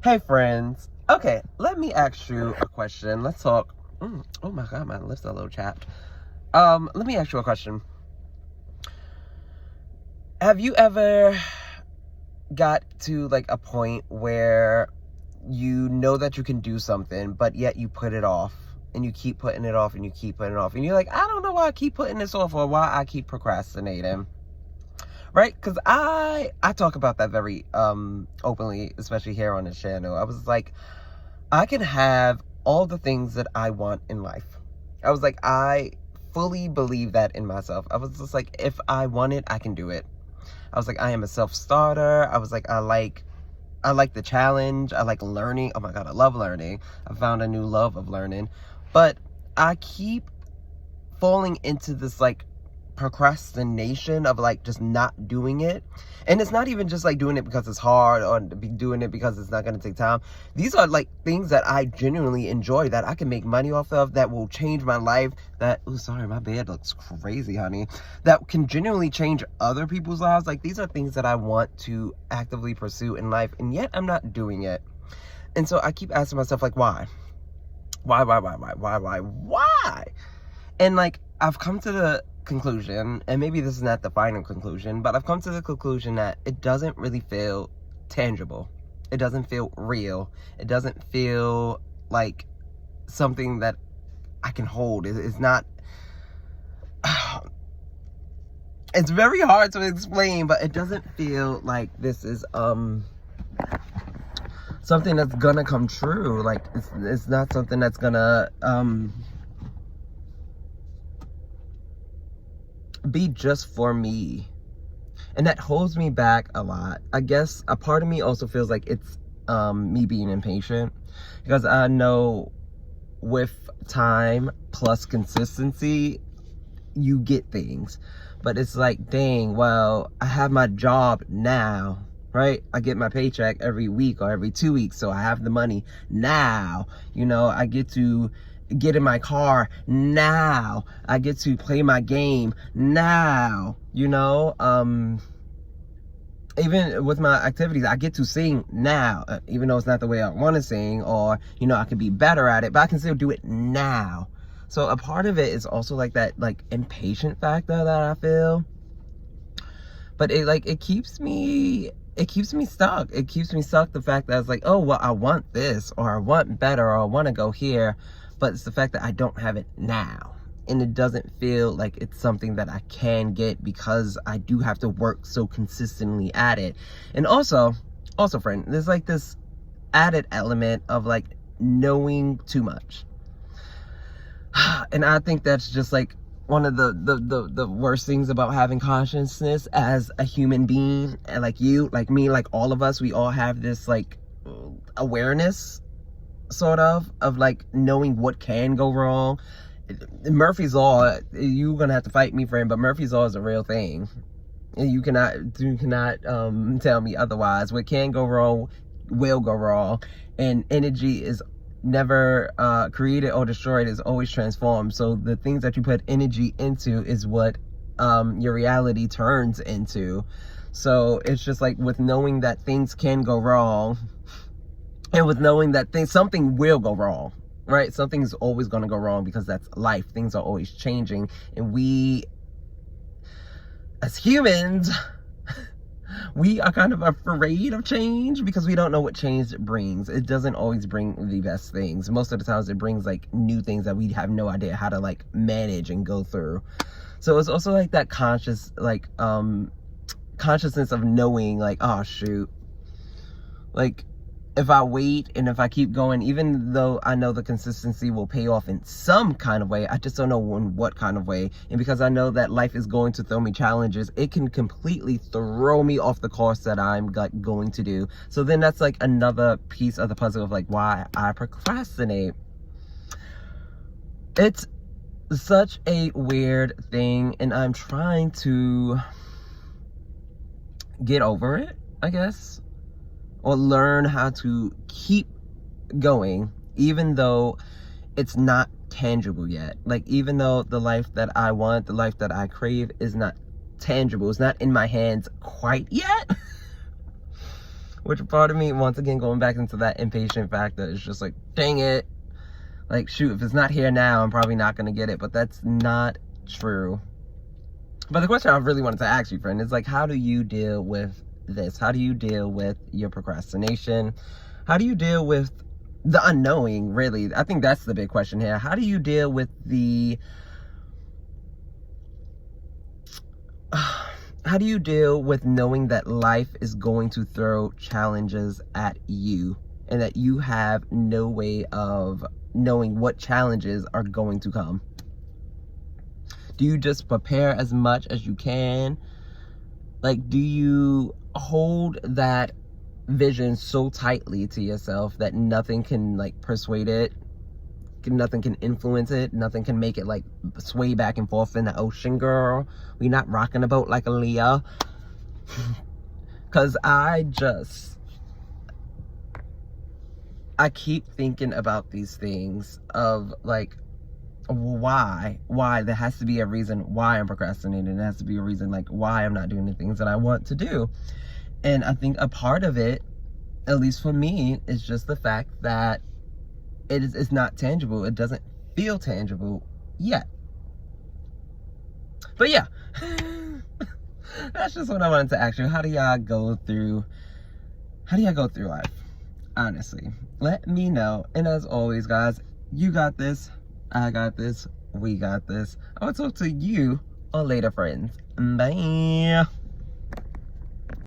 Hey friends. Okay, let me ask you a question. Let's talk. Oh my god, my lips are a little chapped. Let me ask you a question. Have you ever got to like a point where you know that you can do something, but yet you put it off and you keep putting it off and you keep putting it off and you're like, I don't know why I keep putting this off or why I keep procrastinating. Right? Because I talk about that very openly, especially here on this channel. I was like, I can have all the things that I want in life. I was like, I fully believe that in myself. I was just like, if I want it, I can do it. I was like, I am a self-starter. I was like, I like the challenge. I like learning. Oh my God, I love learning. I found a new love of learning. But I keep falling into this like procrastination of like just not doing it. And it's not even just like doing it because it's hard or doing it because it's not going to take time. These are like things that I genuinely enjoy, that I can make money off of, that will change my life, that, oh sorry, my bed looks crazy, honey, that can genuinely change other people's lives. Like, these are things that I want to actively pursue in life, and yet I'm not doing it. And so I keep asking myself, like, why? Why? And like, I've come to the conclusion, and maybe this is not the final conclusion, but I've come to the conclusion that it doesn't really feel tangible. It doesn't feel real. It doesn't feel like something that I can hold. It's not, it's very hard to explain, but it doesn't feel like this is something that's gonna come true. Like, it's not something that's gonna be just for me. And that holds me back a lot. I guess a part of me also feels like it's me being impatient, because I know with time plus consistency you get things. But it's like, dang, well, I have my job now, right? I get my paycheck every week or every 2 weeks, so I have the money now. You know, I get to get in my car now. I get to play my game now. You know, even with my activities, I get to sing now, even though it's not the way I want to sing, or, you know, I could be better at it, but I can still do it now. So a part of it is also like that, like, impatient factor that I feel. But it keeps me stuck. It keeps me stuck, the fact that it's like, oh, well, I want this, or I want better, or I want to go here. But it's the fact that I don't have it now. And it doesn't feel like it's something that I can get, because I do have to work so consistently at it. And also, friend, there's like this added element of like knowing too much. And I think that's just like one of the worst things about having consciousness as a human being. And like you, like me, like all of us, we all have this like awareness sort of like knowing what can go wrong. Murphy's Law, you're gonna have to fight me, friend, but Murphy's Law is a real thing. You cannot tell me otherwise. What can go wrong will go wrong, and energy is never created or destroyed, is always transformed. So the things that you put energy into is what your reality turns into. So it's just like, with knowing that things can go wrong, and with knowing that something will go wrong, right? Something's always going to go wrong, because that's life. Things are always changing, and we as humans, we are kind of afraid of change, because we don't know what change brings. It doesn't always bring the best things. Most of the times it brings like new things that we have no idea how to like manage and go through. So it's also like that consciousness of knowing, like, oh shoot, like, if I wait and if I keep going, even though I know the consistency will pay off in some kind of way, I just don't know in what kind of way. And because I know that life is going to throw me challenges, it can completely throw me off the course that I'm going to do. So then that's like another piece of the puzzle of like why I procrastinate. It's such a weird thing, and I'm trying to get over it, I guess. Or learn how to keep going, even though it's not tangible yet. Like, even though the life that I want, the life that I crave is not tangible, it's not in my hands quite yet. Which part of me, once again, going back into that impatient factor, is just like, dang it. Like, shoot, if it's not here now, I'm probably not going to get it. But that's not true. But the question I really wanted to ask you, friend, is like, how do you deal with this? How do you deal with your procrastination? How do you deal with the unknowing, really? I think that's the big question here. How do you deal with the... how do you deal with knowing that life is going to throw challenges at you and that you have no way of knowing what challenges are going to come? Do you just prepare as much as you can? Like, do you hold that vision so tightly to yourself that nothing can, like, persuade it? Nothing can influence it? Nothing can make it, like, sway back and forth in the ocean, girl? We not rocking the boat like a Leah? Because I keep thinking about these things of, like, why there has to be a reason why I'm procrastinating. There has to be a reason, like, why I'm not doing the things that I want to do. And I think a part of it, at least for me, is just the fact that it's not tangible. It doesn't feel tangible yet. But yeah, that's just what I wanted to ask you. How do y'all go through life? Honestly, let me know. And as always, guys, you got this. I got this. We got this. I will talk to you all later, friends. Bye.